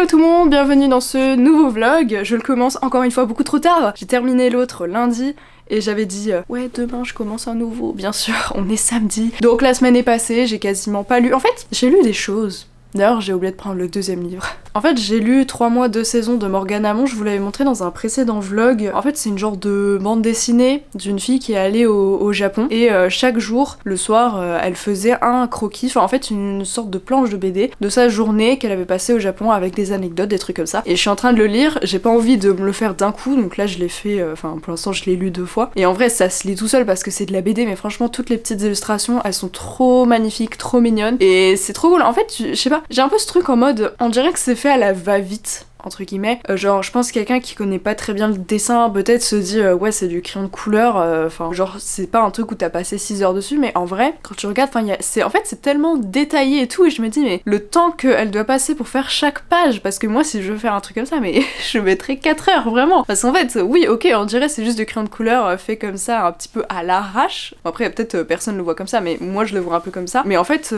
Hello tout le monde, bienvenue dans ce nouveau vlog. Je le commence encore une fois beaucoup trop tard. J'ai terminé l'autre lundi et j'avais dit ouais demain je commence un nouveau. Bien sûr, on est samedi. Donc la semaine est passée, j'ai quasiment pas lu. En fait, j'ai lu des choses. D'ailleurs, j'ai oublié de prendre le deuxième livre. En fait, j'ai lu 3 mois 2 saisons de Morgane Hamon, je vous l'avais montré dans un précédent vlog. En fait, c'est une genre de bande dessinée d'une fille qui est allée au Japon et chaque jour, le soir, elle faisait un croquis, enfin en fait une sorte de planche de BD de sa journée qu'elle avait passée au Japon avec des anecdotes, des trucs comme ça. Et je suis en train de le lire, j'ai pas envie de me le faire d'un coup, donc là je l'ai fait, enfin pour l'instant je l'ai lu 2 fois. Et en vrai, ça se lit tout seul parce que c'est de la BD, mais franchement, toutes les petites illustrations, elles sont trop magnifiques, trop mignonnes. Et c'est trop cool. En fait, je sais pas, j'ai un peu ce truc en mode, on dirait que c'est fait à la va-vite entre guillemets, genre je pense que quelqu'un qui connaît pas très bien le dessin peut-être se dit ouais c'est du crayon de couleur, enfin genre c'est pas un truc où t'as passé 6 heures dessus, mais en vrai quand tu regardes, enfin en fait c'est tellement détaillé et tout, et je me dis mais le temps qu'elle doit passer pour faire chaque page, parce que moi si je veux faire un truc comme ça, mais je mettrais 4 heures vraiment, parce qu'en fait oui ok on dirait c'est juste du crayon de couleur fait comme ça un petit peu à l'arrache, bon, après peut-être personne le voit comme ça, mais moi je le vois un peu comme ça, mais en fait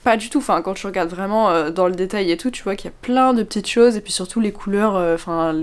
pas du tout, enfin quand tu regardes vraiment dans le détail et tout, tu vois qu'il y a plein de petites choses, et puis surtout les couleurs, enfin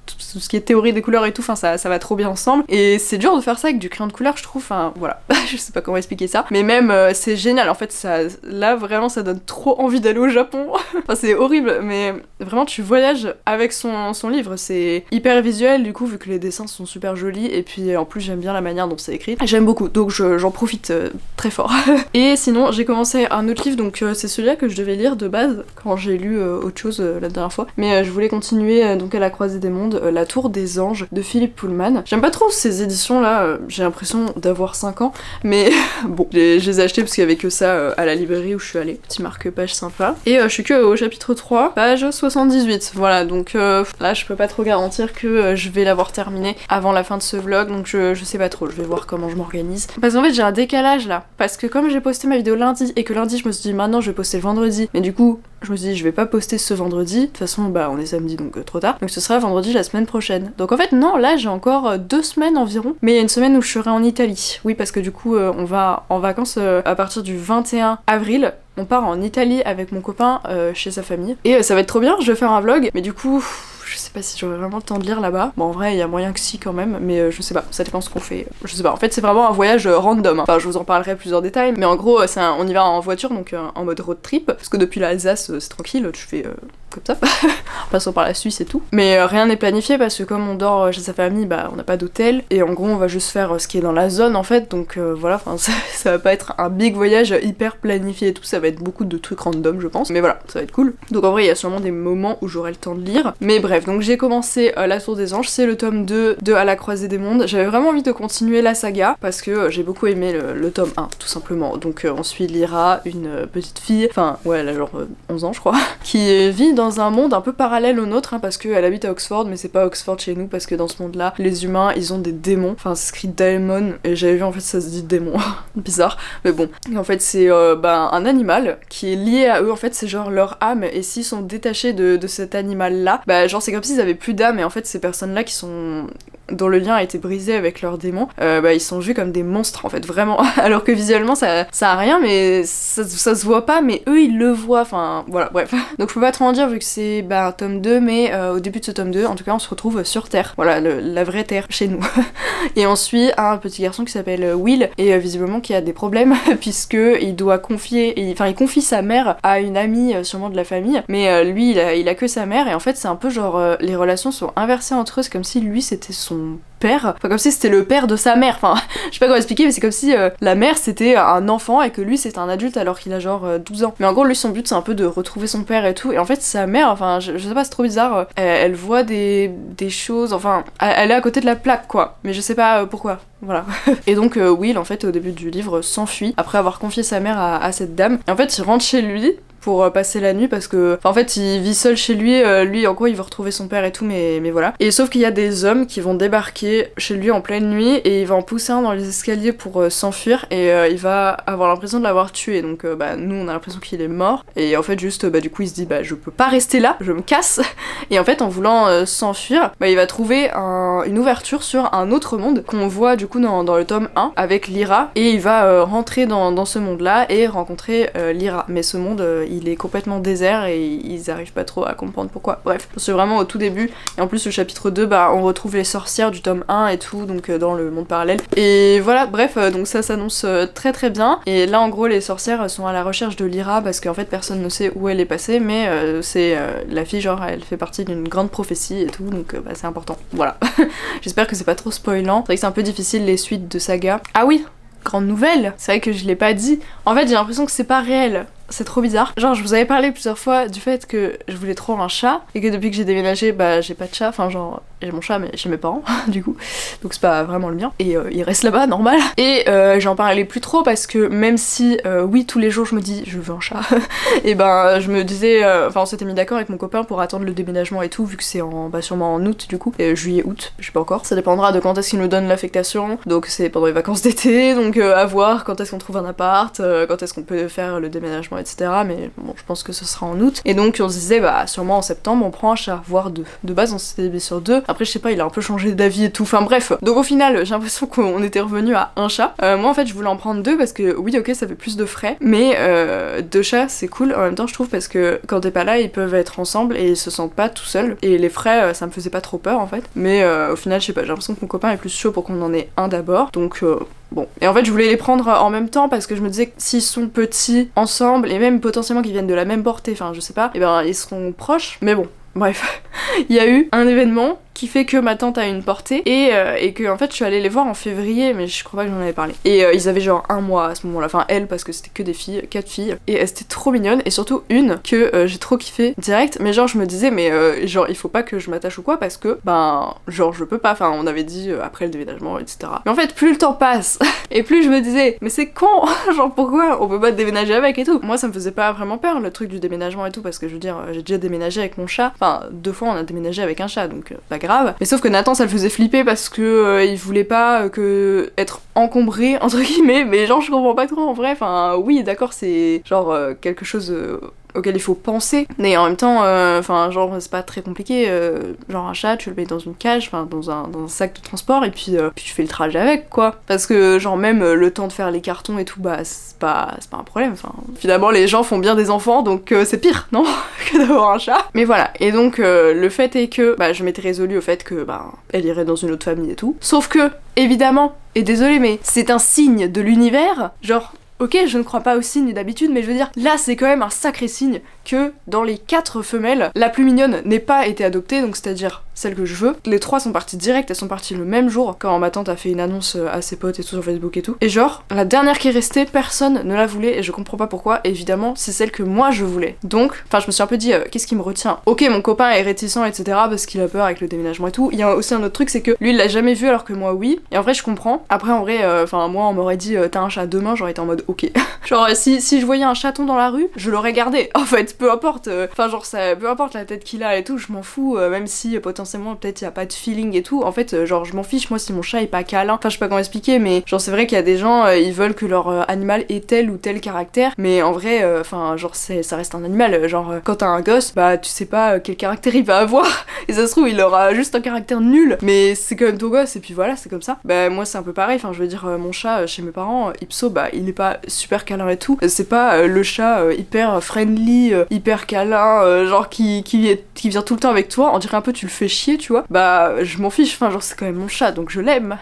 tout ce qui est théorie des couleurs et tout, enfin ça va trop bien ensemble, et c'est dur de faire ça avec du crayon de couleur je trouve, enfin voilà, je sais pas comment expliquer ça, mais même c'est génial en fait, ça, là vraiment ça donne trop envie d'aller au Japon. Enfin c'est horrible, mais vraiment tu voyages avec son livre, c'est hyper visuel du coup vu que les dessins sont super jolis, et puis en plus j'aime bien la manière dont c'est écrit, j'aime beaucoup, donc j'en profite très fort. Et sinon j'ai commencé un autre livre, donc c'est celui-là que je devais lire de base quand j'ai lu autre chose la dernière fois, mais je voulais continuer donc à la croisée des mondes, La Tour des Anges de Philippe Pullman. J'aime pas trop ces éditions là, j'ai l'impression d'avoir 5 ans, mais bon, je les ai achetées parce qu'il y avait que ça à la librairie où je suis allée. Petit marque-page sympa. Et je suis que au chapitre 3, page 78. Voilà, donc là je peux pas trop garantir que je vais l'avoir terminé avant la fin de ce vlog, donc je sais pas trop, je vais voir comment je m'organise. Parce qu'en fait j'ai un décalage là, parce que comme j'ai posté ma vidéo lundi, et que lundi je me suis dit maintenant je vais poster le vendredi, mais du coup je me suis dit je vais pas poster ce vendredi, de toute façon bah on est samedi donc trop tard, donc ce sera vendredi la semaine prochaine. Donc en fait non, là j'ai encore 2 semaines environ, mais il y a une semaine où je serai en Italie. Oui parce que du coup on va en vacances à partir du 21 avril. On part en Italie avec mon copain chez sa famille. Et ça va être trop bien, je vais faire un vlog, mais du coup je sais pas si j'aurai vraiment le temps de lire là-bas. Bon en vrai il y a moyen que si quand même, mais je sais pas, ça dépend ce qu'on fait. Je sais pas, en fait c'est vraiment un voyage random, hein. Enfin je vous en parlerai plusieurs détails, mais en gros on y va en voiture, donc en mode road trip, parce que depuis l'Alsace c'est tranquille, tu fais comme ça, en passant par la Suisse et tout. Mais rien n'est planifié parce que comme on dort chez sa famille, bah on n'a pas d'hôtel, et en gros on va juste faire ce qui est dans la zone en fait, donc voilà, enfin ça va pas être un big voyage hyper planifié et tout, ça va être beaucoup de trucs random je pense, mais voilà, ça va être cool. Donc en vrai il y a sûrement des moments où j'aurai le temps de lire, mais bref, donc j'ai commencé La Tour des Anges, c'est le tome 2 de À la croisée des mondes. J'avais vraiment envie de continuer la saga parce que j'ai beaucoup aimé le tome 1 tout simplement. Donc on suit Lyra, une petite fille, enfin ouais elle a genre 11 ans je crois, qui vit dans un monde un peu parallèle au nôtre, hein, parce qu'elle habite à Oxford, mais c'est pas Oxford chez nous parce que dans ce monde là les humains ils ont des démons, enfin c'est écrit daemon et j'avais vu en fait ça se dit démon, bizarre, mais bon. Et en fait c'est un animal qui est lié à eux, en fait c'est genre leur âme, et s'ils sont détachés de cet animal là, bah genre c'est comme s'ils avaient plus d'âme, et en fait ces personnes là dont le lien a été brisé avec leurs démons, bah ils sont vus comme des monstres en fait, vraiment, alors que visuellement ça a rien, mais ça se voit pas, mais eux ils le voient, enfin voilà, bref. Donc je peux pas trop en dire vu que c'est un tome 2, mais au début de ce tome 2, en tout cas on se retrouve sur Terre, voilà, la vraie Terre, chez nous. Et on suit un petit garçon qui s'appelle Will, et visiblement qui a des problèmes, puisque il doit il confie sa mère à une amie sûrement de la famille, mais lui il a que sa mère, et en fait c'est un peu genre les relations sont inversées entre eux, c'est comme si lui c'était son père, enfin comme si c'était le père de sa mère, enfin je sais pas comment expliquer, mais c'est comme si la mère c'était un enfant et que lui c'est un adulte alors qu'il a genre 12 ans. Mais en gros lui son but c'est un peu de retrouver son père et tout, et en fait sa mère, enfin je sais pas, c'est trop bizarre, elle voit des choses, enfin elle est à côté de la plaque quoi, mais je sais pas pourquoi. Voilà. Et donc Will en fait au début du livre s'enfuit après avoir confié sa mère à cette dame, et en fait il rentre chez lui pour passer la nuit parce que en fait il vit seul chez lui, lui en gros il veut retrouver son père et tout, mais voilà. Et sauf qu'il y a des hommes qui vont débarquer chez lui en pleine nuit et il va en pousser un dans les escaliers pour s'enfuir, et il va avoir l'impression de l'avoir tué, donc nous on a l'impression qu'il est mort, et en fait juste du coup il se dit je peux pas rester là, je me casse, et en fait en voulant s'enfuir, il va trouver une ouverture sur un autre monde qu'on voit du coup dans le tome 1 avec Lyra, et il va rentrer dans ce monde là et rencontrer Lyra, mais ce monde il est complètement désert et ils arrivent pas trop à comprendre pourquoi. Bref, c'est vraiment au tout début. Et en plus, le chapitre 2, bah on retrouve les sorcières du tome 1 et tout, donc dans le monde parallèle. Et voilà, bref, donc ça s'annonce très très bien. Et là, en gros, les sorcières sont à la recherche de Lyra parce qu'en fait, personne ne sait où elle est passée, mais c'est la fille, genre, elle fait partie d'une grande prophétie et tout, donc bah, c'est important. Voilà. J'espère que c'est pas trop spoilant. C'est vrai que c'est un peu difficile les suites de saga. Ah oui, grande nouvelle, c'est vrai que je l'ai pas dit. En fait, j'ai l'impression que c'est pas réel. C'est trop bizarre. Genre, je vous avais parlé plusieurs fois du fait que je voulais trop un chat et que depuis que j'ai déménagé, bah j'ai pas de chat. Enfin, genre, j'ai mon chat mais chez mes parents, du coup. Donc c'est pas vraiment le mien. Et il reste là-bas, normal. Et j'en parlais plus trop parce que même si, oui, tous les jours je me dis je veux un chat, et ben je me disais, enfin, on s'était mis d'accord avec mon copain pour attendre le déménagement et tout, vu que c'est en, bah, sûrement en août du coup. Juillet-août, je sais pas encore. Ça dépendra de quand est-ce qu'il nous donne l'affectation. Donc c'est pendant les vacances d'été, donc à voir quand est-ce qu'on trouve un appart, quand est-ce qu'on peut faire le déménagement, etc. Mais bon, je pense que ce sera en août. Et donc on se disait, bah sûrement en septembre on prend un chat, voire deux. De base on s'était mis sur deux. Après je sais pas, il a un peu changé d'avis et tout. Enfin bref. Donc au final j'ai l'impression qu'on était revenu à un chat. Moi en fait je voulais en prendre deux parce que oui ok ça fait plus de frais. Mais deux chats c'est cool en même temps je trouve parce que quand t'es pas là ils peuvent être ensemble et ils se sentent pas tout seuls. Et les frais ça me faisait pas trop peur en fait. Mais au final je sais pas, j'ai l'impression que mon copain est plus chaud pour qu'on en ait un d'abord. Donc bon, et en fait je voulais les prendre en même temps parce que je me disais que s'ils sont petits ensemble et même potentiellement qu'ils viennent de la même portée, enfin je sais pas, et ben ils seront proches, mais bon, bref. Il y a eu un événement qui fait que ma tante a une portée et que en fait je suis allée les voir en février mais je crois pas que j'en avais parlé. Et ils avaient genre un mois à ce moment-là, enfin elle parce que c'était que des filles, 4 filles et elles étaient trop mignonnes et surtout une que j'ai trop kiffé direct mais genre je me disais mais genre il faut pas que je m'attache ou quoi parce que ben genre je peux pas, enfin on avait dit après le déménagement etc. Mais en fait plus le temps passe et plus je me disais mais c'est con genre pourquoi on peut pas déménager avec et tout. Moi ça me faisait pas vraiment peur le truc du déménagement et tout parce que je veux dire j'ai déjà déménagé avec mon chat, enfin 2 fois on a déménagé avec un chat donc pas grave. Mais sauf que Nathan ça le faisait flipper parce que il voulait pas que être encombré entre guillemets, mais genre je comprends pas trop en vrai, enfin oui d'accord c'est genre quelque chose auquel il faut penser, mais en même temps enfin genre c'est pas très compliqué, genre un chat tu le mets dans une cage, enfin dans un sac de transport et puis tu fais le trajet avec quoi, parce que genre même le temps de faire les cartons et tout bah c'est pas un problème, enfin finalement les gens font bien des enfants donc c'est pire non que d'avoir un chat. Mais voilà, et donc le fait est que bah je m'étais résolue au fait que bah elle irait dans une autre famille et tout, sauf que évidemment, et désolé mais c'est un signe de l'univers, genre ok, je ne crois pas aux signes d'habitude, mais je veux dire, là c'est quand même un sacré signe que dans les 4 femelles, la plus mignonne n'ait pas été adoptée, donc c'est-à-dire celle que je veux. Les 3 sont parties direct, elles sont parties le même jour, quand ma tante a fait une annonce à ses potes et tout sur Facebook et tout. Et genre, la dernière qui est restée, personne ne la voulait, et je comprends pas pourquoi, évidemment, c'est celle que moi je voulais. Donc, enfin je me suis un peu dit, qu'est-ce qui me retient? Ok, mon copain est réticent, etc., parce qu'il a peur avec le déménagement et tout. Il y a aussi un autre truc, c'est que lui il l'a jamais vu alors que moi oui, et en vrai je comprends. Après en vrai, enfin moi on m'aurait dit, t'as un chat demain, j'aurais été en mode ok. Genre si je voyais un chaton dans la rue, je l'aurais gardé, en fait, peu importe, enfin genre ça, peu importe la tête qu'il a et tout, je m'en fous, même si potentiellement peut-être il y a pas de feeling et tout, en fait genre je m'en fiche moi si mon chat est pas câlin, enfin je sais pas comment expliquer, mais genre c'est vrai qu'il y a des gens ils veulent que leur animal ait tel ou tel caractère, mais en vrai enfin genre ça reste un animal, genre quand t'as un gosse bah tu sais pas quel caractère il va avoir et ça se trouve il aura juste un caractère nul, mais c'est quand même ton gosse et puis voilà c'est comme ça. Bah moi c'est un peu pareil, enfin je veux dire mon chat chez mes parents Ipso bah il est pas super câlin et tout, c'est pas le chat hyper friendly, hyper câlin, genre qui vient tout le temps avec toi, on dirait un peu tu le fais chier tu vois, bah je m'en fiche, enfin genre c'est quand même mon chat donc je l'aime.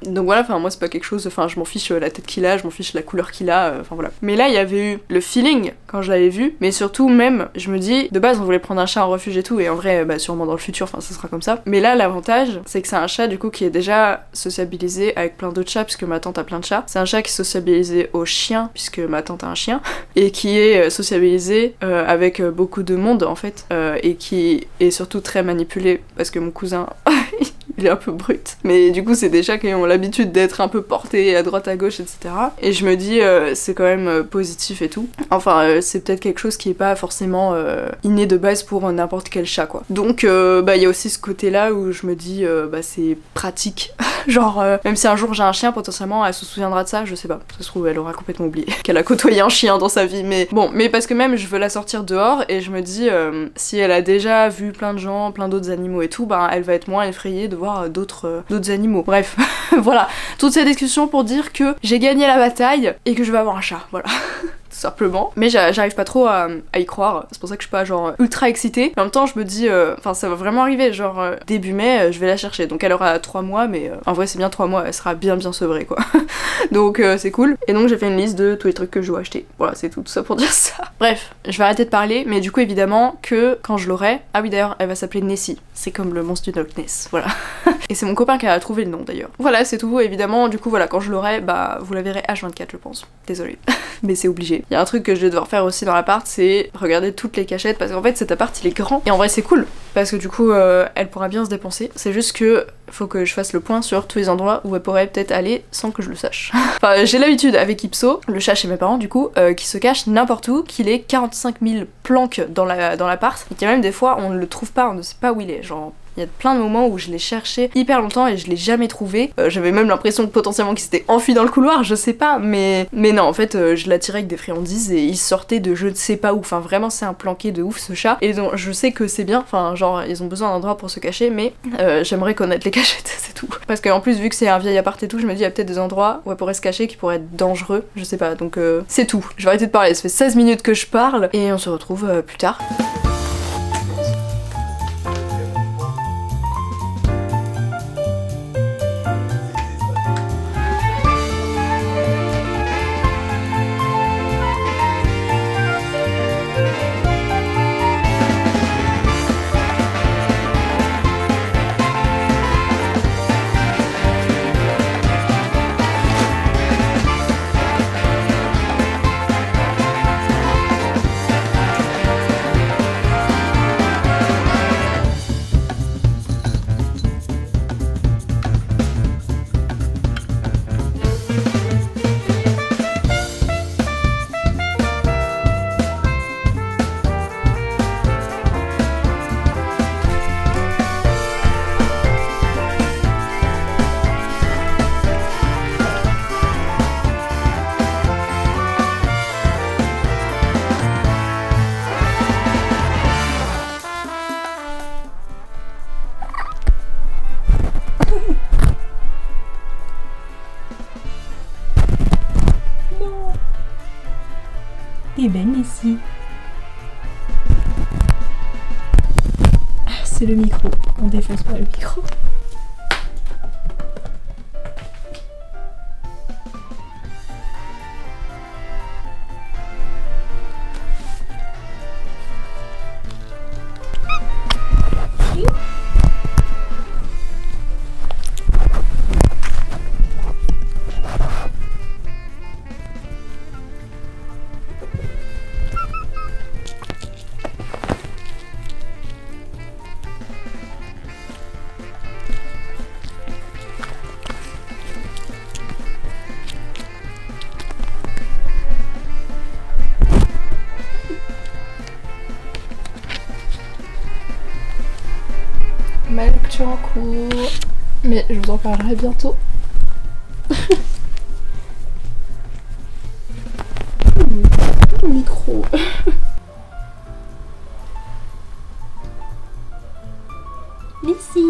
Donc voilà, enfin moi c'est pas quelque chose, enfin je m'en fiche la tête qu'il a, je m'en fiche la couleur qu'il a, enfin voilà. Mais là il y avait eu le feeling quand je l'avais vu, mais surtout même je me dis de base on voulait prendre un chat en refuge et tout, et en vrai bah sûrement dans le futur, enfin ça sera comme ça. Mais là l'avantage c'est que c'est un chat du coup qui est déjà sociabilisé avec plein d'autres chats puisque ma tante a plein de chats. C'est un chat qui est sociabilisé aux chiens puisque ma tante a un chien et qui est sociabilisé avec beaucoup de monde en fait, et qui est surtout très manipulé parce que mon cousin il est un peu brut, mais du coup c'est des chats qui ont l'habitude d'être un peu portés à droite à gauche etc. Et je me dis c'est quand même positif et tout, enfin c'est peut-être quelque chose qui est pas forcément inné de base pour n'importe quel chat quoi. Donc bah il y a aussi ce côté là où je me dis bah c'est pratique genre même si un jour j'ai un chien potentiellement elle se souviendra de ça, je sais pas, ça se trouve elle aura complètement oublié qu'elle a côtoyé un chien dans sa vie, mais bon, mais parce que même je veux la sortir dehors et je me dis si elle a déjà vu plein de gens, plein d'autres animaux et tout, bah elle va être moins effrayée de voir d'autres animaux. Bref, voilà, toute cette discussion pour dire que j'ai gagné la bataille et que je vais avoir un chat, voilà. tout simplement. Mais j'arrive pas trop à y croire, c'est pour ça que je suis pas genre ultra excitée. En même temps je me dis, enfin ça va vraiment arriver, genre début mai je vais la chercher, donc elle aura 3 mois, mais en vrai c'est bien 3 mois, elle sera bien sevrée quoi. Donc c'est cool. Et donc j'ai fait une liste de tous les trucs que je dois acheter. Voilà, c'est tout ça pour dire ça. Bref, je vais arrêter de parler, mais du coup évidemment que quand je l'aurai, ah oui d'ailleurs elle va s'appeler Nessie, c'est comme le monstre du Loch Ness, voilà. Et c'est mon copain qui a trouvé le nom d'ailleurs. Voilà, c'est tout, évidemment, du coup voilà, quand je l'aurai, bah vous la verrez H24 je pense. Désolée. Mais c'est obligé. Il y a un truc que je vais devoir faire aussi dans l'appart, c'est regarder toutes les cachettes, parce qu'en fait cet appart il est grand. Et en vrai c'est cool, parce que du coup elle pourra bien se dépenser. C'est juste que faut que je fasse le point sur tous les endroits où elle pourrait peut-être aller sans que je le sache. Enfin j'ai l'habitude avec Ipso, le chat chez mes parents du coup, qui se cache n'importe où, qu'il ait 45 000 planques dans l'appart, et qu'il y a même des fois on ne le trouve pas, on ne sait pas où il est, genre... Il y a plein de moments où je l'ai cherché hyper longtemps et je l'ai jamais trouvé. J'avais même l'impression que potentiellement qu'il s'était enfui dans le couloir, je sais pas, mais non, en fait je l'attirais avec des friandises et il sortait de je ne sais pas où. Enfin vraiment c'est un planqué de ouf ce chat. Et donc je sais que c'est bien, enfin genre ils ont besoin d'un endroit pour se cacher, mais j'aimerais connaître les cachettes, c'est tout. Parce qu'en plus vu que c'est un vieil appart et tout, je me dis il y a peut-être des endroits où elle pourrait se cacher qui pourraient être dangereux, je sais pas, donc c'est tout. Je vais arrêter de parler, ça fait 16 minutes que je parle et on se retrouve plus tard. T'es belle ici. C'est le micro. On défonce pas le micro. Ma lecture en cours, mais je vous en parlerai bientôt. Micro. Ici.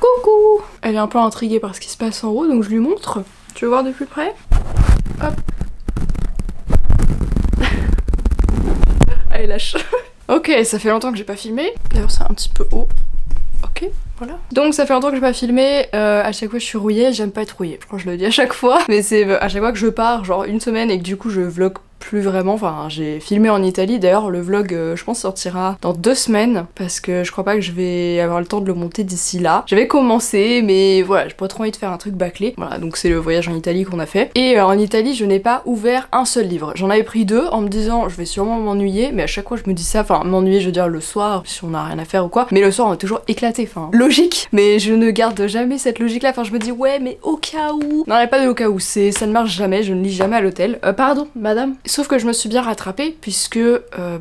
Coucou! Elle est un peu intriguée par ce qui se passe en haut, donc je lui montre. Tu veux voir de plus près? Hop. Elle lâche. Ok, ça fait longtemps que j'ai pas filmé. D'ailleurs c'est un petit peu haut. Ok, voilà. Donc ça fait longtemps que j'ai pas filmé, à chaque fois je suis rouillée, j'aime pas être rouillée. Je crois que je le dis à chaque fois, mais c'est à chaque fois que je pars, genre une semaine et que du coup je vlog plus vraiment, enfin j'ai filmé en Italie, d'ailleurs le vlog je pense sortira dans 2 semaines parce que je crois pas que je vais avoir le temps de le monter d'ici là. J'avais commencé mais voilà, j'ai pas trop envie de faire un truc bâclé. Voilà, donc c'est le voyage en Italie qu'on a fait. Et en Italie je n'ai pas ouvert un seul livre. J'en avais pris 2 en me disant je vais sûrement m'ennuyer, mais à chaque fois je me dis ça, enfin m'ennuyer je veux dire le soir si on a rien à faire ou quoi, mais le soir on est toujours éclaté, enfin logique, mais je ne garde jamais cette logique là, enfin je me dis ouais mais au cas où. Non, il n'y a pas de au cas où, ça ne marche jamais, je ne lis jamais à l'hôtel. Pardon madame, Sauf que je me suis bien rattrapée puisque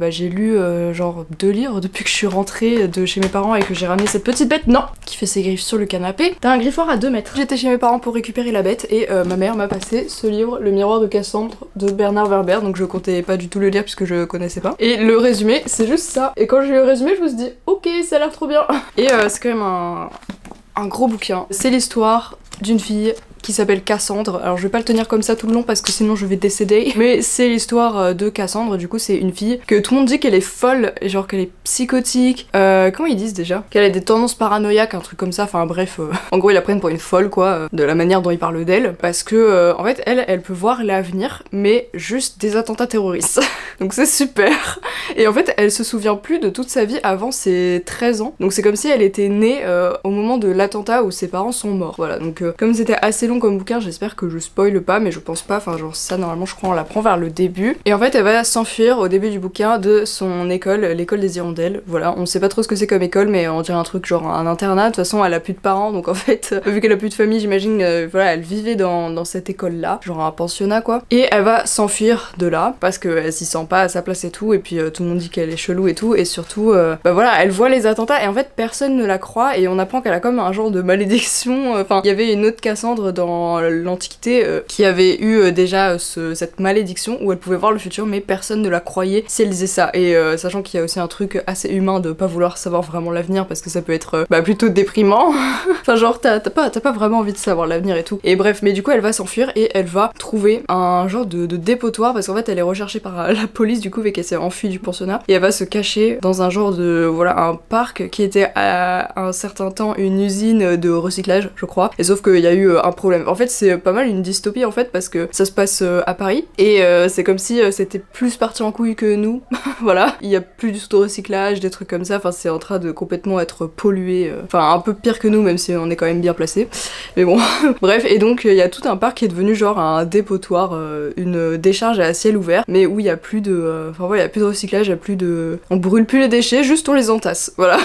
j'ai lu genre 2 livres depuis que je suis rentrée de chez mes parents et que j'ai ramené cette petite bête, non, qui fait ses griffes sur le canapé. T'as un griffoir à 2 mètres. J'étais chez mes parents pour récupérer la bête et ma mère m'a passé ce livre, Le miroir de Cassandre de Bernard Werber, donc je comptais pas du tout le lire puisque je connaissais pas. Et le résumé, c'est juste ça. Et quand j'ai lu le résumé, je me suis dit, ok, ça a l'air trop bien. Et c'est quand même un gros bouquin. C'est l'histoire d'une fille qui s'appelle Cassandre. Alors je vais pas le tenir comme ça tout le long parce que sinon je vais décéder. Mais c'est l'histoire de Cassandre, du coup c'est une fille que tout le monde dit qu'elle est folle, genre qu'elle est psychotique. Comment ils disent déjà? Qu'elle a des tendances paranoïaques, un truc comme ça, enfin bref. En gros ils la prennent pour une folle quoi, de la manière dont ils parlent d'elle. Parce que en fait elle peut voir l'avenir, mais juste des attentats terroristes. Donc c'est super. Et en fait elle se souvient plus de toute sa vie avant ses 13 ans. Donc c'est comme si elle était née au moment de l'attentat où ses parents sont morts. Voilà, donc comme c'était assez long comme bouquin, j'espère que je spoil pas, mais je pense pas, enfin genre ça normalement je crois on l'apprend vers le début. Et en fait elle va s'enfuir au début du bouquin de son école, l'école des Hirondelles. Voilà, on sait pas trop ce que c'est comme école, mais on dirait un truc genre un internat. De toute façon elle a plus de parents, donc en fait vu qu'elle a plus de famille, j'imagine voilà, elle vivait dans cette école là, genre un pensionnat quoi. Et elle va s'enfuir de là parce qu'elle s'y sent pas à sa place et tout, et puis tout le monde dit qu'elle est chelou et tout, et surtout voilà, elle voit les attentats et en fait personne ne la croit et on apprend qu'elle a comme un genre de malédiction. Enfin il y avait une autre Cassandre dans l'Antiquité qui avait eu déjà cette malédiction où elle pouvait voir le futur mais personne ne la croyait si elle disait ça. Et sachant qu'il y a aussi un truc assez humain de pas vouloir savoir vraiment l'avenir parce que ça peut être plutôt déprimant. Enfin genre t'as pas vraiment envie de savoir l'avenir et tout. Et bref, mais du coup elle va s'enfuir et elle va trouver un genre de dépotoir parce qu'en fait elle est recherchée par la police du coup vu qu'elle s'est enfuie du pensionnat, et elle va se cacher dans un genre de voilà un parc qui était à un certain temps une usine de recyclage je crois. Et sauf qu'il y a eu un problème. En fait c'est pas mal une dystopie en fait parce que ça se passe à Paris et c'est comme si c'était plus parti en couille que nous. Voilà, il y a plus du tout de recyclage, des trucs comme ça, enfin c'est en train de complètement être pollué, enfin un peu pire que nous même si on est quand même bien placé, mais bon. Bref, et donc il y a tout un parc qui est devenu genre un dépotoir, une décharge à ciel ouvert, mais où il y a plus de enfin voilà, il y a plus de recyclage, il y a plus de on brûle plus les déchets, juste on les entasse, voilà.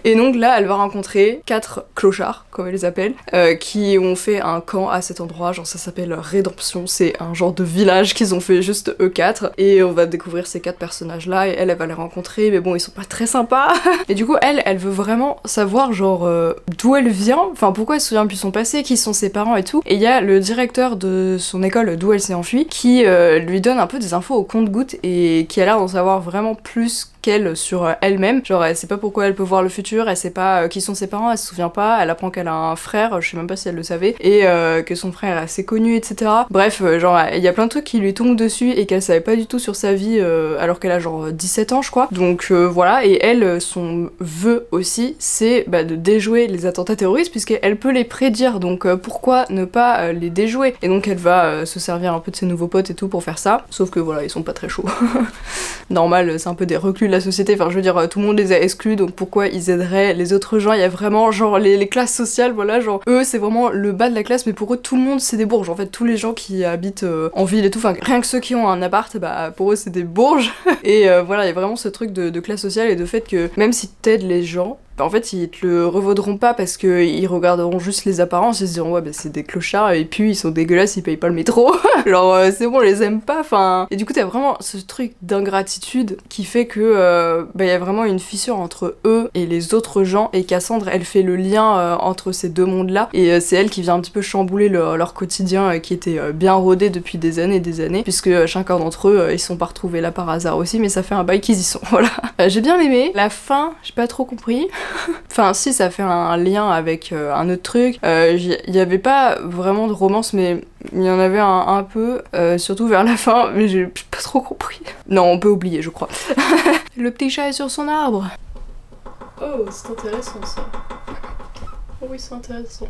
Et donc là elle va rencontrer 4 clochards comme elle les appelle, qui ont fait un camp à cet endroit, genre ça s'appelle Rédemption, c'est un genre de village qu'ils ont fait juste eux 4, et on va découvrir ces 4 personnages là et elle va les rencontrer, mais bon ils sont pas très sympas. Et du coup elle veut vraiment savoir genre d'où elle vient, enfin pourquoi elle se souvient plus de son passé, qui sont ses parents et tout. Et il y a le directeur de son école d'où elle s'est enfuie qui lui donne un peu des infos au compte-gouttes et qui a l'air d'en savoir vraiment plus qu'elle sur elle-même. Genre elle sait pas pourquoi elle peut voir le futur, elle sait pas qui sont ses parents, elle se souvient pas, elle apprend qu'elle a un frère, je sais même pas si elle le savait, et que son frère est assez connu, etc. Bref, genre il y a plein de trucs qui lui tombent dessus et qu'elle savait pas du tout sur sa vie alors qu'elle a genre 17 ans je crois. Donc voilà, et elle, son vœu aussi, c'est de déjouer les attentats terroristes puisqu'elle peut les prédire, donc pourquoi ne pas les déjouer. Et donc elle va se servir un peu de ses nouveaux potes et tout pour faire ça, sauf que voilà, ils sont pas très chauds. Normal, c'est un peu des reclus de la société, enfin je veux dire tout le monde les a exclus, donc pourquoi ils aideraient les autres gens? Il y a vraiment genre les classes sociales, voilà, genre eux c'est vraiment le bas de la classe, mais pour eux tout le monde c'est des bourges, en fait tous les gens qui habitent en ville et tout, enfin rien que ceux qui ont un appart, pour eux c'est des bourges. Et voilà, il y a vraiment ce truc de classe sociale et de fait que même si t'aides les gens, en fait ils te le revaudront pas parce que ils regarderont juste les apparences, ils se diront ouais c'est des clochards et puis ils sont dégueulasses, ils payent pas le métro. Genre c'est bon, on les aime pas, enfin. Et du coup t'as vraiment ce truc d'ingratitude qui fait que y a vraiment une fissure entre eux et les autres gens, et Cassandre elle fait le lien entre ces deux mondes là, et c'est elle qui vient un petit peu chambouler leur quotidien qui était bien rodé depuis des années, puisque chacun d'entre eux ils sont pas retrouvés là par hasard aussi, mais ça fait un bail qu'ils y sont, voilà. J'ai bien aimé la fin, j'ai pas trop compris. Enfin si, ça fait un lien avec un autre truc. Il y avait pas vraiment de romance, mais il y en avait un peu, surtout vers la fin, mais j'ai pas trop compris. Non, on peut oublier, je crois. Le petit chat est sur son arbre. Oh, c'est intéressant ça. Oh oui, c'est intéressant.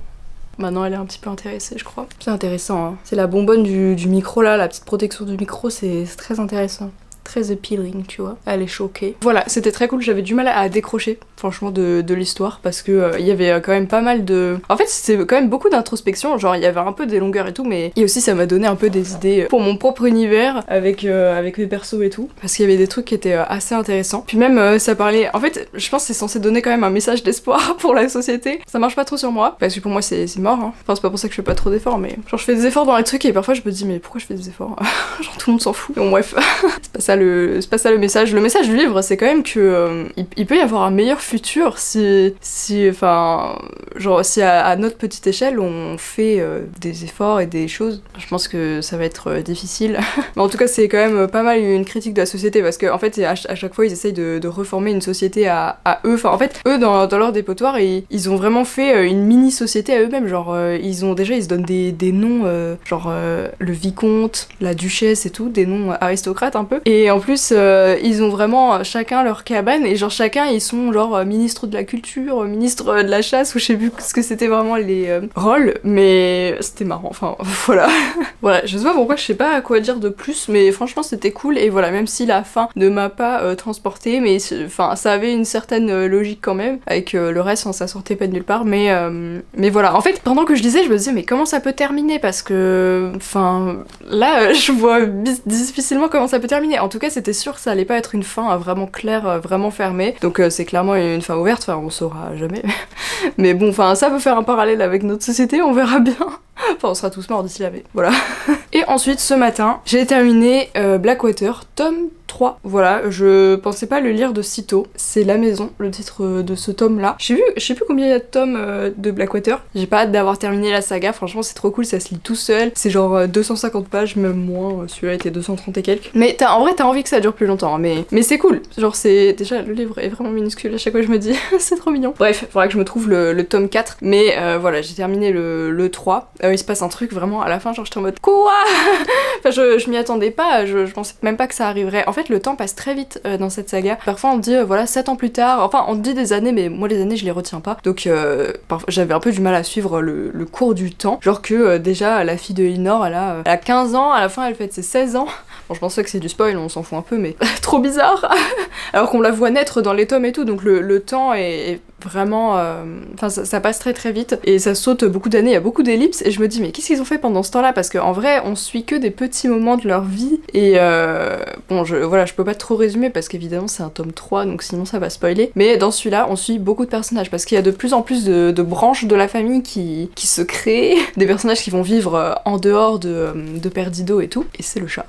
Maintenant elle est un petit peu intéressée je crois. C'est intéressant hein. C'est la bonbonne du micro là, la petite protection du micro, c'est très intéressant. très appealing, tu vois. Elle est choquée. Voilà, c'était très cool, j'avais du mal à décrocher, franchement, de l'histoire, parce que il y avait quand même pas mal de... En fait, c'était quand même beaucoup d'introspection, genre il y avait un peu des longueurs et tout, mais et aussi ça m'a donné un peu des idées pour mon propre univers, avec mes persos et tout, parce qu'il y avait des trucs qui étaient assez intéressants. Puis même, ça parlait... En fait, je pense que c'est censé donner quand même un message d'espoir pour la société. Ça marche pas trop sur moi, parce que pour moi c'est mort, hein. Enfin, c'est pas pour ça que je fais pas trop d'efforts, mais... Genre, je fais des efforts dans les trucs, et parfois je me dis, mais pourquoi je fais des efforts? Genre, tout le monde s'en fout. Bon, bref. C'est pas ça le message. Le message du livre, c'est quand même que il peut y avoir un meilleur futur si à notre petite échelle on fait des efforts et des choses. Je pense que ça va être difficile. Mais en tout cas, c'est quand même pas mal une critique de la société, parce qu'en fait, à chaque fois, ils essayent de reformer une société à eux. Enfin, en fait, eux, dans leur dépotoir, ils ont vraiment fait une mini-société à eux-mêmes. Genre, ils se donnent des noms, le vicomte, la duchesse et tout, des noms aristocrates un peu. Et en plus, ils ont vraiment chacun leur cabane, et genre chacun, ils sont genre ministre de la culture, ministre de la chasse, ou je sais plus ce que c'était vraiment les rôles, mais c'était marrant. Enfin, voilà. Voilà, je sais pas pourquoi, je sais pas à quoi dire de plus, mais franchement, c'était cool. Et voilà, même si la fin ne m'a pas transportée, mais enfin, ça avait une certaine logique quand même, avec le reste, ça sortait pas de nulle part, mais voilà. En fait, pendant que je lisais, je me disais, mais comment ça peut terminer? Parce que, enfin, là, je vois difficilement comment ça peut terminer. En tout cas, c'était sûr que ça allait pas être une fin vraiment claire, vraiment fermée. Donc c'est clairement une fin ouverte, enfin, on saura jamais. Mais bon, enfin, ça peut faire un parallèle avec notre société, on verra bien. Enfin, on sera tous morts d'ici là, mais voilà. Et ensuite, ce matin, j'ai terminé Blackwater, tome 3. Voilà, je pensais pas le lire de sitôt. C'est La Maison, le titre de ce tome-là. Je sais plus combien il y a de tomes de Blackwater. J'ai pas hâte d'avoir terminé la saga, franchement, c'est trop cool, ça se lit tout seul. C'est genre 250 pages, même moins, celui-là était 230 et quelques. Mais en vrai, t'as envie que ça dure plus longtemps, hein, mais c'est cool. Genre, c'est... Déjà, le livre est vraiment minuscule, à chaque fois je me dis, c'est trop mignon. Bref, faudra que je me trouve le tome 4, mais voilà, j'ai terminé le 3. Il se passe un truc vraiment à la fin, genre j'étais en mode quoi. Enfin, je m'y attendais pas, je pensais même pas que ça arriverait. En fait, le temps passe très vite dans cette saga. Parfois on te dit voilà 7 ans plus tard, enfin on te dit des années, mais moi les années je les retiens pas. Donc j'avais un peu du mal à suivre le cours du temps. Genre que déjà la fille de Elinor, elle a 15 ans, à la fin elle fête ses 16 ans. Bon, je pense que c'est du spoil, on s'en fout un peu, mais trop bizarre. Alors qu'on la voit naître dans les tomes et tout, donc le temps est vraiment... Enfin, ça passe très très vite, et ça saute beaucoup d'années, il y a beaucoup d'ellipses, et je me dis, mais qu'est-ce qu'ils ont fait pendant ce temps-là? Parce qu'en vrai, on suit que des petits moments de leur vie, et bon, voilà, je peux pas trop résumer, parce qu'évidemment, c'est un tome 3, donc sinon ça va spoiler, mais dans celui-là, on suit beaucoup de personnages, parce qu'il y a de plus en plus de branches de la famille qui se créent, des personnages qui vont vivre en dehors de Perdido et tout, et c'est le chat.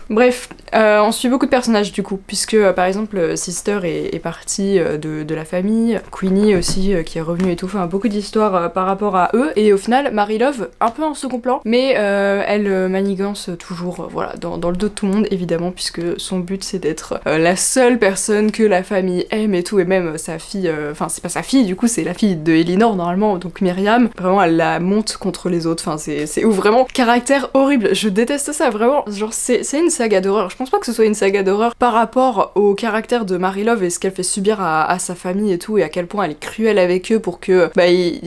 Bref, on suit beaucoup de personnages du coup, puisque par exemple Sister est partie de la famille, Queenie aussi qui est revenue et tout, enfin beaucoup d'histoires par rapport à eux, et au final Mary Love un peu en second plan, mais elle manigance toujours voilà, dans le dos de tout le monde évidemment, puisque son but c'est d'être la seule personne que la famille aime et tout, et même sa fille, enfin c'est pas sa fille du coup, c'est la fille de Elinor normalement, donc Myriam, vraiment elle la monte contre les autres, enfin c'est ouf, vraiment caractère horrible, je déteste ça vraiment, genre c'est une saga d'horreur. Je pense pas que ce soit une saga d'horreur par rapport au caractère de Mary Love et ce qu'elle fait subir à sa famille et tout, et à quel point elle est cruelle avec eux pour que ils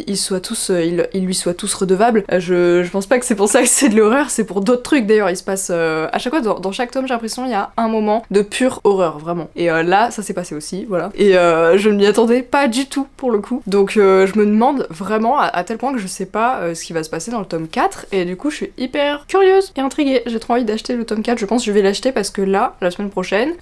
lui soient tous redevables. Je pense pas que c'est pour ça que c'est de l'horreur, c'est pour d'autres trucs d'ailleurs. Il se passe à chaque fois dans chaque tome, j'ai l'impression il y a un moment de pure horreur vraiment. Et là ça s'est passé aussi, voilà. Et je ne m'y attendais pas du tout pour le coup. Donc je me demande vraiment à tel point que je sais pas ce qui va se passer dans le tome 4, et du coup je suis hyper curieuse et intriguée. J'ai trop envie d'acheter le tome 4, je pense que je vais l'acheter parce que là, la semaine prochaine,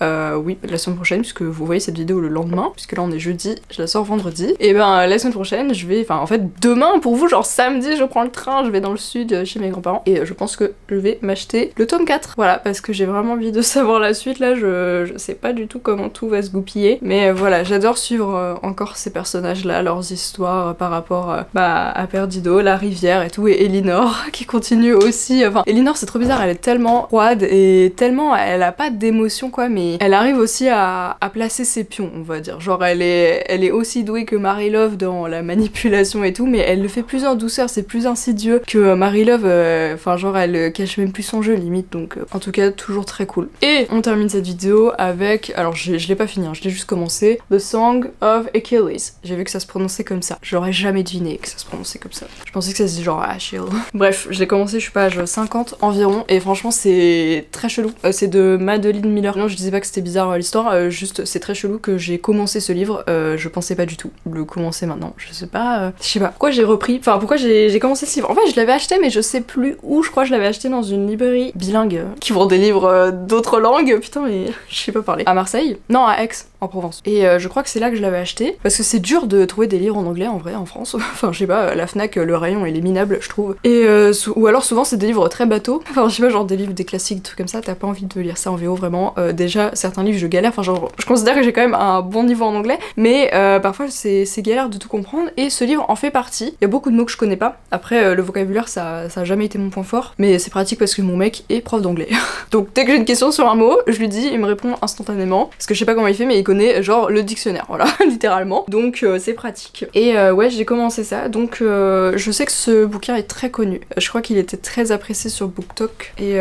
oui, la semaine prochaine, puisque vous voyez cette vidéo le lendemain, puisque là on est jeudi, je la sors vendredi, et ben la semaine prochaine, je vais, enfin en fait demain pour vous, genre samedi, je prends le train, je vais dans le sud chez mes grands-parents, et je pense que je vais m'acheter le tome 4, voilà, parce que j'ai vraiment envie de savoir la suite, là je sais pas du tout comment tout va se goupiller, mais voilà, j'adore suivre encore ces personnages-là, leurs histoires par rapport à Perdido, la rivière et tout, et Elinor, qui continue aussi, enfin, Elinor c'est trop bizarre, elle est tellement froide, et tellement elle a pas d'émotion quoi, mais elle arrive aussi à placer ses pions, on va dire. Genre elle est aussi douée que Mary Love dans la manipulation et tout, mais elle le fait plus en douceur, c'est plus insidieux que Mary Love, enfin genre elle cache même plus son jeu limite, donc en tout cas toujours très cool. Et on termine cette vidéo avec, alors je l'ai pas fini, hein, je l'ai juste commencé, The Song of Achilles. J'ai vu que ça se prononçait comme ça, j'aurais jamais deviné que ça se prononçait comme ça. Je pensais que ça se dit genre Achille. Bref, je l'ai commencé, je suis page 50 environ, et franchement c'est très chelou. C'est de Madeline Miller. Non, je disais pas que c'était bizarre l'histoire, juste c'est très chelou que j'ai commencé ce livre, je pensais pas du tout le commencer maintenant. Je sais pas pourquoi j'ai repris, enfin pourquoi j'ai commencé ce livre. En fait je l'avais acheté mais je sais plus où, je crois que je l'avais acheté dans une librairie bilingue qui vend des livres d'autres langues, putain mais je sais pas parler. À Marseille? Non, à Aix, en Provence. Et je crois que c'est là que je l'avais acheté, parce que c'est dur de trouver des livres en anglais en vrai en France. Enfin je sais pas, la Fnac, le rayon il est minable je trouve. Et ou alors souvent c'est des livres très bateaux, enfin je sais pas, genre des livres, des classiques, des trucs comme ça, t'as pas envie de lire ça en VO vraiment. Déjà certains livres je galère, enfin genre je considère que j'ai quand même un bon niveau en anglais, mais parfois c'est galère de tout comprendre, et ce livre en fait partie. Il y a beaucoup de mots que je connais pas, après le vocabulaire ça a jamais été mon point fort, mais c'est pratique parce que mon mec est prof d'anglais. Donc dès que j'ai une question sur un mot, je lui dis, il me répond instantanément, parce que je sais pas comment il fait mais il connaît genre le dictionnaire, voilà, littéralement, donc c'est pratique. Et ouais, j'ai commencé ça, donc je sais que ce bouquin est très connu, je crois qu'il était très apprécié sur BookTok, et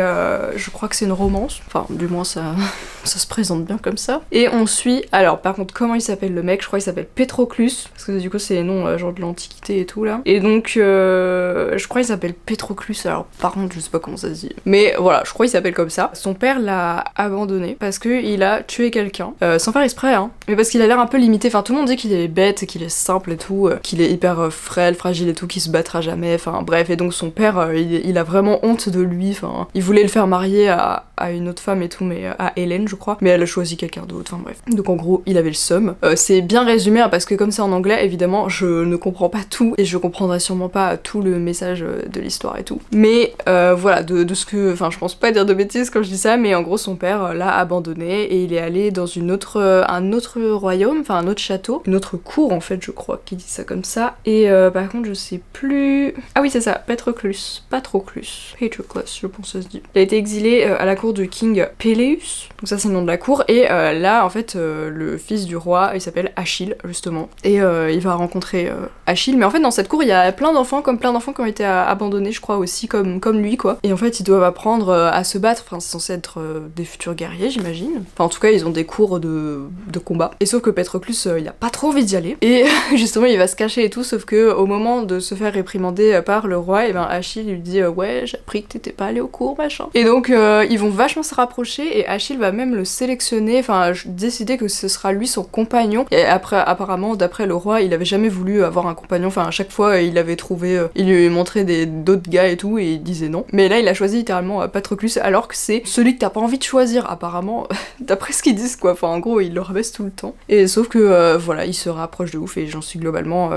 je crois que c'est une romance, enfin du moins ça se présente bien comme ça. Et on suit, alors par contre comment il s'appelle le mec, je crois qu'il s'appelle Patroclus, parce que du coup c'est les noms genre de l'antiquité et tout là, et donc je crois qu'il s'appelle Patroclus, alors par contre je sais pas comment ça se dit, mais voilà, je crois qu'il s'appelle comme ça. Son père l'a abandonné parce que il a tué quelqu'un, sans faire exprès hein, mais parce qu'il a l'air un peu limité, enfin tout le monde dit qu'il est bête, qu'il est simple et tout, qu'il est hyper frêle, fragile et tout, qu'il se battra jamais, enfin bref, et donc son père il a vraiment honte de lui, enfin il voulait le faire marier à une autre femme et tout, mais à Hélène je crois, mais elle a choisi quelqu'un d'autre, enfin bref. Donc en gros il avait le seum. C'est bien résumé hein, parce que comme c'est en anglais évidemment je ne comprends pas tout, et je comprendrai sûrement pas tout le message de l'histoire et tout, mais voilà, de ce que, enfin je pense pas dire de bêtises quand je dis ça, mais en gros son père l'a abandonné et il est allé dans un autre royaume, enfin un autre château, une autre cour en fait je crois qu'il dit ça comme ça, et par contre je sais plus, ah oui c'est ça, Patroclus je pense que ça se dit. Il a été exilé à la cour de King Peleus, donc ça c'est le nom de la cour, et là en fait le fils du roi il s'appelle Achille justement, et il va rencontrer Achille, mais en fait dans cette cour il y a plein d'enfants qui ont été abandonnés je crois aussi comme lui quoi, et en fait ils doivent apprendre à se battre, enfin c'est censé être des futurs guerriers j'imagine, enfin en tout cas ils ont des cours de combat, et sauf que Patroclus il a pas trop envie d'y aller, et justement il va se cacher et tout, sauf que au moment de se faire réprimander par le roi, et ben Achille lui dit ouais j'ai appris que t'étais pas allé au cours machin, et donc ils vont vachement se rapprocher, et Achille va même le sélectionner, enfin décider que ce sera lui son compagnon, et après apparemment d'après le roi il avait jamais voulu avoir un compagnon, enfin à chaque fois il avait trouvé, il lui montrait d'autres gars et tout, et il disait non, mais là il a choisi littéralement Patroclus, alors que c'est celui que t'as pas envie de choisir apparemment, d'après ce qu'ils disent quoi, enfin en gros il le rabaisse tout le temps, et sauf que voilà il se rapproche de ouf, et j'en suis globalement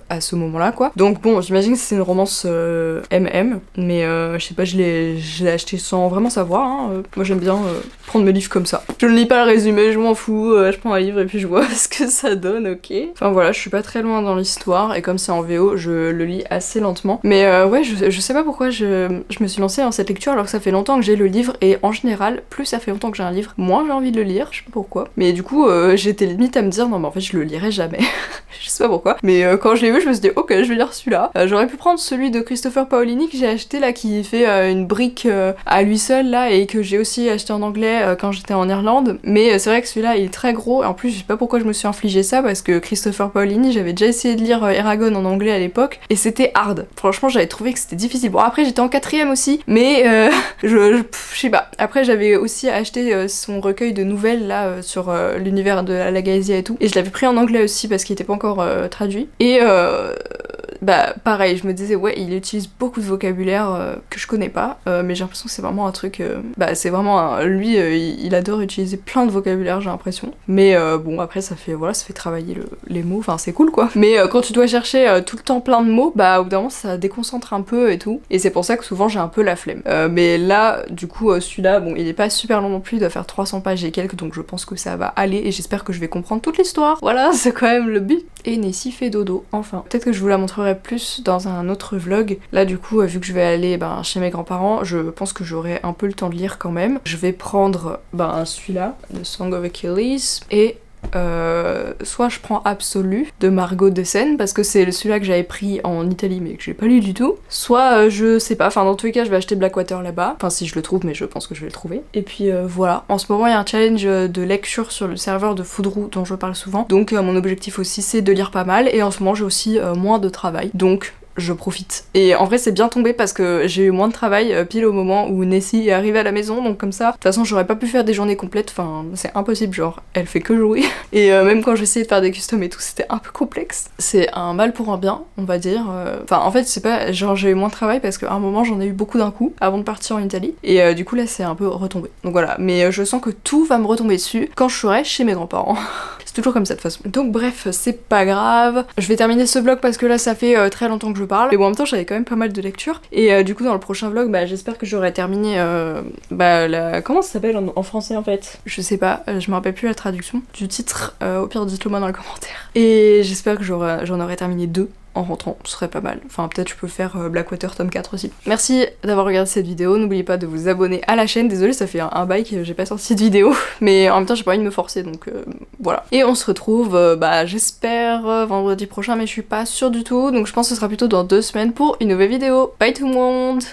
à ce moment là quoi. Donc bon j'imagine que c'est une romance MM, mais je sais pas, je l'ai acheté sans vraiment savoir hein. Moi j'aime bien prendre mes livres comme ça, je ne lis pas le résumé, je m'en fous, je prends un livre et puis je vois ce que ça donne, ok. Enfin voilà, je suis pas très loin dans l'histoire, et comme c'est en VO je le lis assez lentement, mais ouais je sais pas pourquoi je me suis lancée dans cette lecture alors que ça fait longtemps que j'ai le livre, et en général plus ça fait longtemps que j'ai un livre, moins j'ai envie de le lire, je sais pas pourquoi, mais du coup j'étais limite à me dire non mais en fait je le lirai jamais. Je sais pas pourquoi, mais quand je l'ai vu je me suis dit ok je vais lire celui-là. J'aurais pu prendre celui de Christopher Paolini que j'ai acheté là, qui fait une brique à lui seul là, et que j'ai aussi acheté en anglais quand j'étais en Irlande, mais c'est vrai que celui-là il est très gros, et en plus je sais pas pourquoi je me suis infligé ça, parce que Christopher Paolini j'avais déjà essayé de lire Eragon en anglais à l'époque et c'était hard, franchement j'avais trouvé que c'était difficile. Bon après j'étais en 4ème aussi, mais je sais pas, après j'avais aussi acheté son recueil de nouvelles là sur l'univers de Alagaësia et tout, et je l'avais pris en anglais aussi parce qu'il était pas encore traduit, et bah pareil je me disais ouais il utilise beaucoup de vocabulaire que je connais pas, mais j'ai l'impression que c'est vraiment un truc, bah c'est vraiment lui il adore utiliser plein de vocabulaire j'ai l'impression, mais bon après ça fait travailler les mots, enfin c'est cool quoi, mais quand tu dois chercher tout le temps plein de mots, bah au bout d'un moment ça déconcentre un peu et tout, et c'est pour ça que souvent j'ai un peu la flemme, mais là du coup celui-là bon il est pas super long non plus, il doit faire 300 pages et quelques, donc je pense que ça va aller, et j'espère que je vais comprendre toute l'histoire, voilà c'est quand même le but. Et Nessie fait dodo, enfin. Peut-être que je vous la montrerai plus dans un autre vlog. Là du coup, vu que je vais aller chez mes grands-parents, je pense que j'aurai un peu le temps de lire quand même. Je vais prendre celui-là, The Song of Achilles, et soit je prends Absolu de Margot Dessen parce que c'est celui-là que j'avais pris en Italie mais que j'ai pas lu du tout, soit je sais pas, enfin dans tous les cas je vais acheter Blackwater là-bas, enfin si je le trouve, mais je pense que je vais le trouver. Et puis voilà, en ce moment il y a un challenge de lecture sur le serveur de Foodroo dont je parle souvent, donc mon objectif aussi c'est de lire pas mal, et en ce moment j'ai aussi moins de travail, donc je profite. Et en vrai c'est bien tombé parce que j'ai eu moins de travail pile au moment où Nessie est arrivée à la maison, donc comme ça, de toute façon j'aurais pas pu faire des journées complètes, enfin c'est impossible, genre elle fait que jouer. Et même quand j'essayais de faire des customs et tout, c'était un peu complexe. C'est un mal pour un bien, on va dire. Enfin en fait c'est pas, genre j'ai eu moins de travail parce qu'à un moment j'en ai eu beaucoup d'un coup avant de partir en Italie. Et du coup là c'est un peu retombé. Donc voilà, mais je sens que tout va me retomber dessus quand je serai chez mes grands-parents. C'est toujours comme ça de toute façon. Donc bref, c'est pas grave. Je vais terminer ce vlog parce que là ça fait très longtemps que je parle. Mais bon en même temps j'avais quand même pas mal de lectures. Et du coup dans le prochain vlog, bah j'espère que j'aurai terminé comment ça s'appelle en français en fait? Je sais pas, je me rappelle plus la traduction du titre. Au pire dites-le moi dans les commentaires. Et j'espère que j'en aurai terminé 2 en rentrant, ce serait pas mal. Enfin peut-être je peux faire Blackwater tome 4 aussi. Merci d'avoir regardé cette vidéo, n'oubliez pas de vous abonner à la chaîne. Désolée ça fait un bail que j'ai pas sorti de vidéo, mais en même temps j'ai pas envie de me forcer donc voilà. Et on se retrouve j'espère vendredi prochain, mais je suis pas sûre du tout, donc je pense que ce sera plutôt dans 2 semaines pour une nouvelle vidéo. Bye tout le monde.